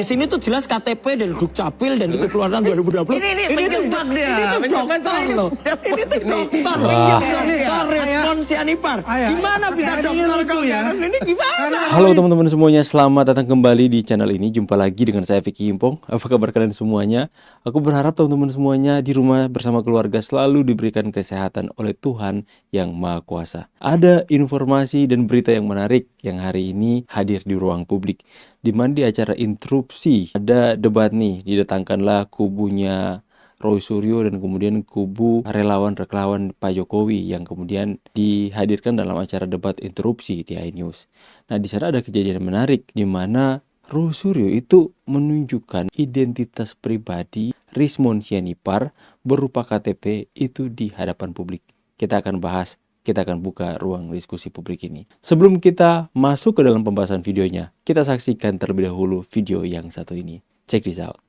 Di sini tuh jelas KTP dari Dukcapil dan dikeluarkan 2020. Ini tuh dokter loh. Ini tuh dokter loh. Dokter respon Sianipar. Gimana bisa dokter kau ya? Ini gimana? Halo teman-teman semuanya, selamat datang kembali di channel ini. Jumpa lagi dengan saya Vicky Impong. Apa kabar kalian semuanya? Aku berharap teman-teman semuanya di rumah bersama keluarga selalu diberikan kesehatan oleh Tuhan yang Maha Kuasa. Ada informasi dan berita yang menarik yang hari ini hadir di ruang publik, di mana di acara interupsi ada debat nih, didatangkanlah kubunya Roy Suryo dan kemudian kubu relawan Pak Jokowi yang kemudian dihadirkan dalam acara debat interupsi di iNews. Nah, di sana ada kejadian menarik di mana Roy Suryo itu menunjukkan identitas pribadi Rismon Sianipar berupa KTP itu di hadapan publik. Kita akan bahas, kita akan buka ruang diskusi publik ini. Sebelum kita masuk ke dalam pembahasan videonya, kita saksikan terlebih dahulu video yang satu ini. Check this out.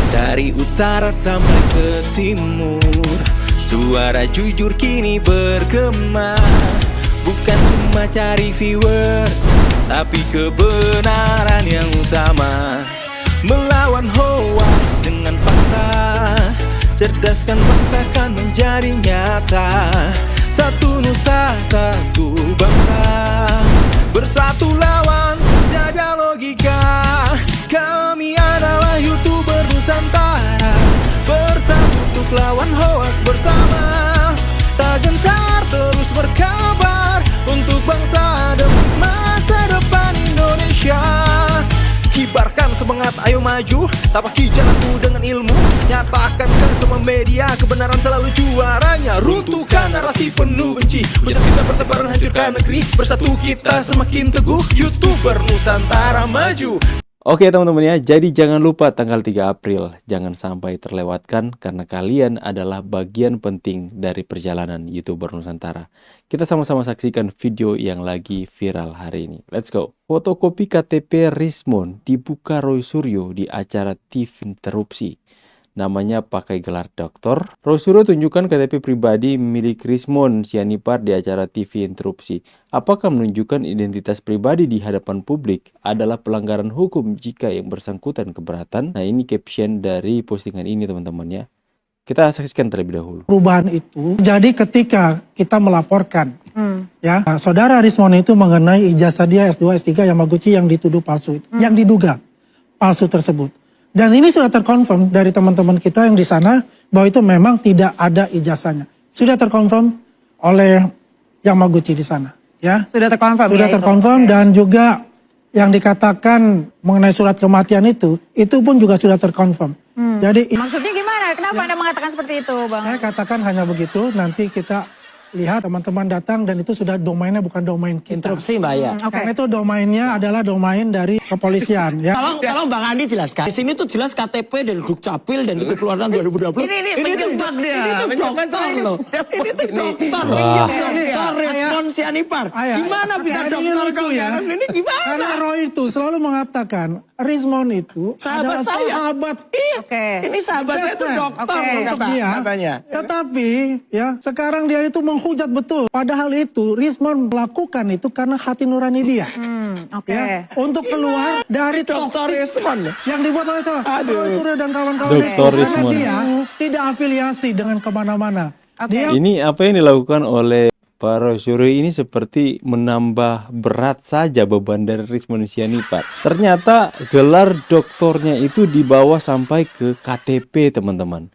Dari utara sampai ke timur, suara jujur kini bergema. Bukan cuma cari viewers, tapi kebenaran yang utama. Melawan hoax dengan fakta, cerdaskan bangsa kan menjadi nyata. Satu nusa, satu bangsa, bersatu lawan penjajah logika. Kami adalah YouTuber Nusantara, bersatu untuk lawan hoax bersama. Tak gentar terus berkabar untuk bangsa demi masa depan Indonesia. Kibarkan semangat, ayo maju, tapaki jalanku dengan ilmu. Nyatakan ke semua media, kebenaran selalu juaranya. Runtuhkan narasi penuh benci, hujat kita bertebaran hancurkan negeri. Bersatu kita semakin teguh, YouTuber Nusantara maju. Oke teman-teman ya, jadi jangan lupa tanggal 3 April, jangan sampai terlewatkan karena kalian adalah bagian penting dari perjalanan YouTuber Nusantara. Kita sama-sama saksikan video yang lagi viral hari ini. Let's go. Fotokopi KTP Rismon dibuka Roy Suryo di acara TV interupsi. Namanya pakai gelar doktor. Roy Suryo tunjukkan KTP pribadi milik Rismon Sianipar di acara TV interupsi. Apakah menunjukkan identitas pribadi di hadapan publik adalah pelanggaran hukum jika yang bersangkutan keberatan? Nah, ini caption dari postingan ini teman-teman ya. Kita saksikan terlebih dahulu. Perubahan itu jadi ketika kita melaporkan ya saudara Rismon itu mengenai ijazah dia S2 S3 Yamaguchi yang dituduh palsu, yang diduga palsu tersebut. Dan ini sudah terkonfirm dari teman-teman kita yang di sana bahwa itu memang tidak ada ijazahnya. Sudah terkonfirm oleh Yamaguchi di sana, ya. Sudah terkonfirm. Sudah terkonfirm dan juga yang dikatakan mengenai surat kematian itu pun juga sudah terkonfirm. Jadi Maksudnya gimana? Kenapa Anda mengatakan seperti itu, Bang? saya katakan hanya begitu. Nanti kita lihat teman-teman datang dan itu sudah domainnya bukan domain kita. Interupsi Mbak ya. Karena itu domainnya adalah domain dari kepolisian, ya. Tolong Bang Andi jelaskan. Di sini tuh jelas KTP dari Dukcapil dan dikeluarkan 2020. Ini tuh dokter loh. Ini tuh dokter loh. Dokter respon Sianipar. Gimana bisa dokter kau ya? Ini gimana? Karena Roy itu selalu mengatakan Rismon itu Sahabat adalah saya. sahabat. Iya. Oke. Ini sahabat saya tuh dokter loh Untuk dia. katanya. Tetapi ya sekarang dia itu menghujat betul. Padahal itu Rismon melakukan itu karena hati nurani dia. Oke. Ya, untuk keluar dari Dokter toksik respon. yang dibuat oleh siapa? Aduh. Roy Suryo dan kawan-kawan Dokter itu. Karena Rismon. dia tidak afiliasi dengan kemana-mana. Oke. Dia Ini apa yang dilakukan oleh Pak Roy Suryo ini seperti menambah berat saja beban dari Rismon Sianipar. Ternyata gelar doktornya itu dibawa sampai ke KTP teman-teman,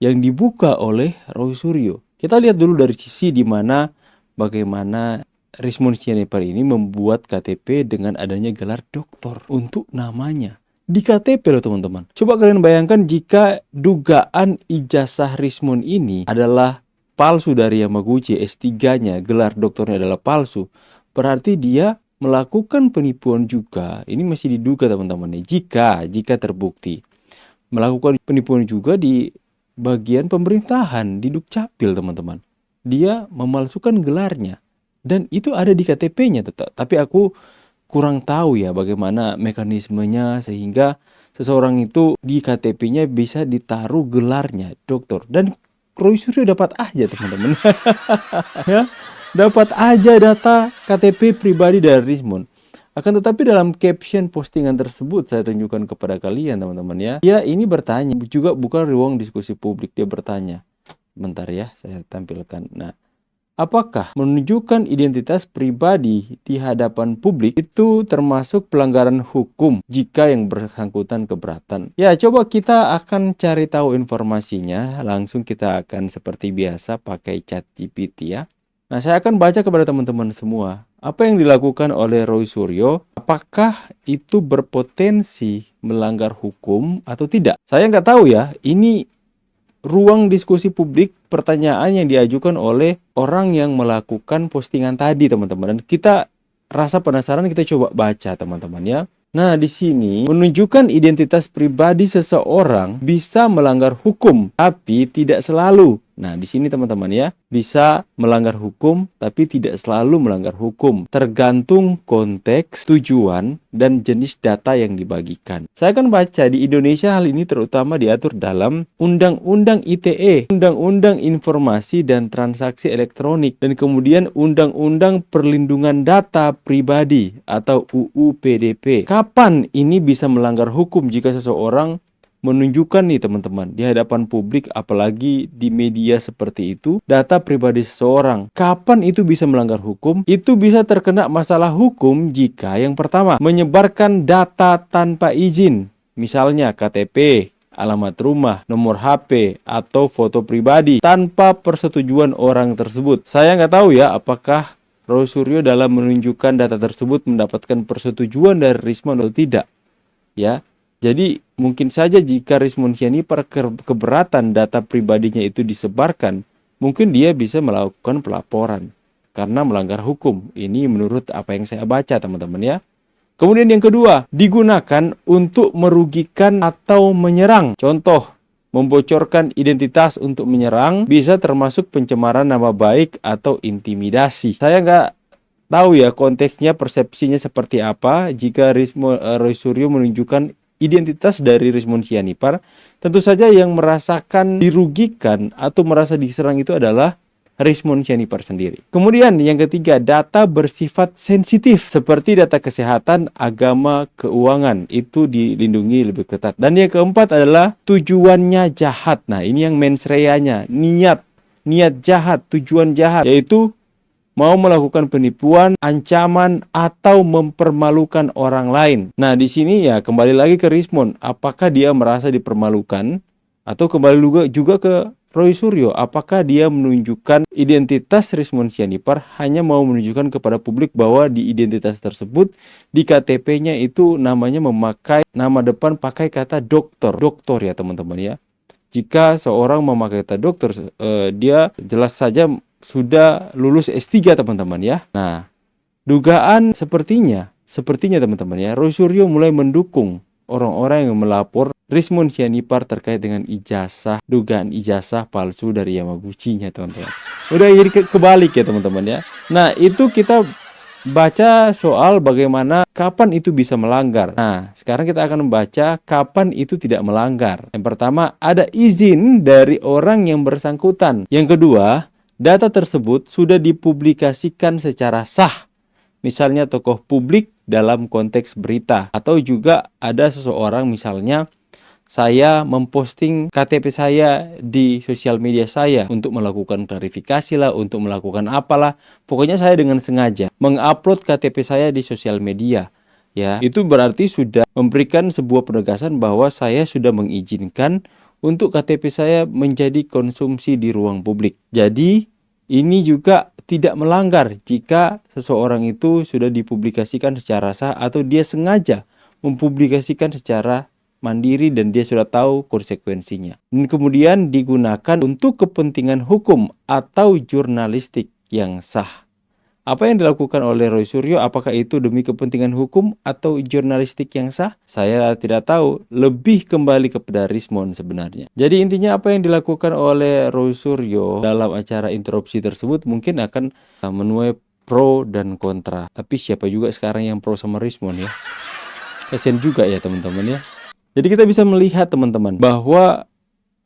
yang dibuka oleh Roy Suryo. Kita lihat dulu dari sisi di mana bagaimana Rismon Sianipar ini membuat KTP dengan adanya gelar doktor untuk namanya. Di KTP loh teman-teman. Coba kalian bayangkan jika dugaan ijazah Rismon ini adalah palsu dari Yamaguchi, S3-nya, gelar doktornya adalah palsu. Berarti dia melakukan penipuan juga. Ini masih diduga teman-teman. Jika terbukti. Melakukan penipuan juga di bagian pemerintahan, di Dukcapil teman-teman. Dia memalsukan gelarnya. Dan itu ada di KTP-nya tetap. Tapi aku kurang tahu ya bagaimana mekanismenya sehingga seseorang itu di KTP-nya bisa ditaruh gelarnya dokter. Dan Roy Suryo dapat aja teman-teman. Ya, dapat aja data KTP pribadi dari Rismond. Akan tetapi dalam caption postingan tersebut saya tunjukkan kepada kalian teman-teman ya. Dia ini bertanya, juga bukan ruang diskusi publik, dia bertanya. Bentar ya, saya tampilkan. Nah, apakah menunjukkan identitas pribadi di hadapan publik itu termasuk pelanggaran hukum jika yang bersangkutan keberatan? Ya, coba kita akan cari tahu informasinya. Langsung kita akan seperti biasa pakai ChatGPT ya. Nah, saya akan baca kepada teman-teman semua. Apa yang dilakukan oleh Roy Suryo, apakah itu berpotensi melanggar hukum atau tidak? Saya nggak tahu ya, ini ruang diskusi publik, pertanyaan yang diajukan oleh orang yang melakukan postingan tadi teman-teman. Dan kita rasa penasaran, kita coba baca teman-teman ya. Nah, di sini menunjukkan identitas pribadi seseorang bisa melanggar hukum, tapi tidak selalu. Nah, di sini teman-teman ya, bisa melanggar hukum tapi tidak selalu melanggar hukum. Tergantung konteks, tujuan, dan jenis data yang dibagikan. Saya akan baca di Indonesia hal ini terutama diatur dalam Undang-Undang ITE, Undang-Undang Informasi dan Transaksi Elektronik, dan kemudian Undang-Undang Perlindungan Data Pribadi atau UU PDP. Kapan ini bisa melanggar hukum jika seseorang menunjukkan nih teman-teman di hadapan publik, apalagi di media seperti itu, data pribadi seseorang? Kapan itu bisa melanggar hukum? Itu bisa terkena masalah hukum jika yang pertama, menyebarkan data tanpa izin, misalnya KTP, alamat rumah, nomor HP, atau foto pribadi tanpa persetujuan orang tersebut. Saya nggak tahu ya apakah Roy Suryo dalam menunjukkan data tersebut mendapatkan persetujuan dari Rismond atau tidak ya. Jadi mungkin saja jika Rismond Sianipar keberatan data pribadinya itu disebarkan, mungkin dia bisa melakukan pelaporan karena melanggar hukum. Ini menurut apa yang saya baca teman-teman ya. Kemudian yang kedua, digunakan untuk merugikan atau menyerang. Contoh, membocorkan identitas untuk menyerang bisa termasuk pencemaran nama baik atau intimidasi. Saya nggak tahu ya konteksnya, persepsinya seperti apa jika Roy Suryo menunjukkan identitas dari Rismond Sianipar. Tentu saja yang merasakan dirugikan atau merasa diserang itu adalah Rismond Sianipar sendiri. Kemudian yang ketiga, data bersifat sensitif seperti data kesehatan, agama, keuangan, itu dilindungi lebih ketat. Dan yang keempat adalah tujuannya jahat. Nah, ini yang mens rea-nya, niat jahat, tujuan jahat, yaitu mau melakukan penipuan, ancaman, atau mempermalukan orang lain. Nah, di sini ya kembali lagi ke Rismond. Apakah dia merasa dipermalukan? Atau kembali juga ke Roy Suryo. Apakah dia menunjukkan identitas Rismond Sianipar hanya mau menunjukkan kepada publik bahwa di identitas tersebut, di KTP-nya itu namanya memakai nama depan pakai kata dokter. Dokter ya teman-teman ya. Jika seorang memakai kata dokter, dia jelas saja sudah lulus S3 teman-teman ya. Nah, dugaan sepertinya teman-teman ya, Roy Suryo mulai mendukung orang-orang yang melapor Rismond Sianipar terkait dengan ijazah, dugaan ijazah palsu dari Yamaguchi-nya teman-teman. Udah jadi kebalik ya teman-teman ya. Nah, itu kita baca soal bagaimana kapan itu bisa melanggar. Nah, sekarang kita akan membaca kapan itu tidak melanggar. Yang pertama, ada izin dari orang yang bersangkutan. Yang kedua, data tersebut sudah dipublikasikan secara sah. Misalnya tokoh publik dalam konteks berita. Atau juga ada seseorang, misalnya saya memposting KTP saya di sosial media saya untuk melakukan klarifikasi lah, untuk melakukan apalah. Pokoknya saya dengan sengaja mengupload KTP saya di sosial media. Ya, itu berarti sudah memberikan sebuah penegasan bahwa saya sudah mengizinkan untuk KTP saya menjadi konsumsi di ruang publik. Jadi ini juga tidak melanggar jika seseorang itu sudah dipublikasikan secara sah atau dia sengaja mempublikasikan secara mandiri dan dia sudah tahu konsekuensinya. Dan kemudian digunakan untuk kepentingan hukum atau jurnalistik yang sah. Apa yang dilakukan oleh Roy Suryo, apakah itu demi kepentingan hukum atau jurnalistik yang sah? Saya tidak tahu, lebih kembali kepada Rismond sebenarnya. Jadi intinya apa yang dilakukan oleh Roy Suryo dalam acara interupsi tersebut mungkin akan menuai pro dan kontra. Tapi siapa juga sekarang yang pro sama Rismond ya? Kasian juga ya teman-teman ya. Jadi kita bisa melihat teman-teman bahwa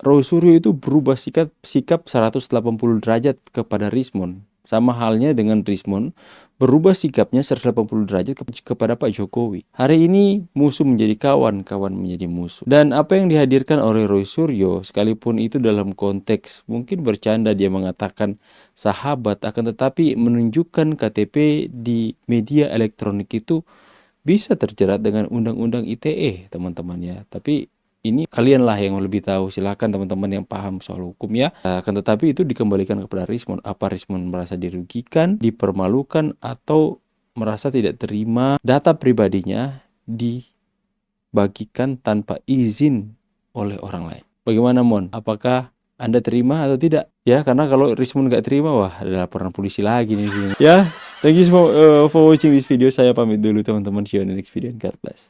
Roy Suryo itu berubah sikap 180 derajat kepada Rismond. Sama halnya dengan Rismond berubah sikapnya 180 derajat kepada Pak Jokowi. Hari ini musuh menjadi kawan, kawan menjadi musuh. Dan apa yang dihadirkan oleh Roy Suryo, sekalipun itu dalam konteks mungkin bercanda dia mengatakan sahabat, akan tetapi menunjukkan KTP di media elektronik itu bisa terjerat dengan undang-undang ITE, teman-teman ya. Tapi ini kalianlah yang lebih tahu, silakan teman-teman yang paham soal hukum ya. Akan tetapi itu dikembalikan kepada Rismond. Apa Rismond merasa dirugikan, dipermalukan, atau merasa tidak terima data pribadinya dibagikan tanpa izin oleh orang lain? Bagaimana Mon? Apakah Anda terima atau tidak? Ya, karena kalau Rismond nggak terima, wah ada laporan polisi lagi nih. Ya, thank you for watching this video. Saya pamit dulu teman-teman. See you in the next video. God bless.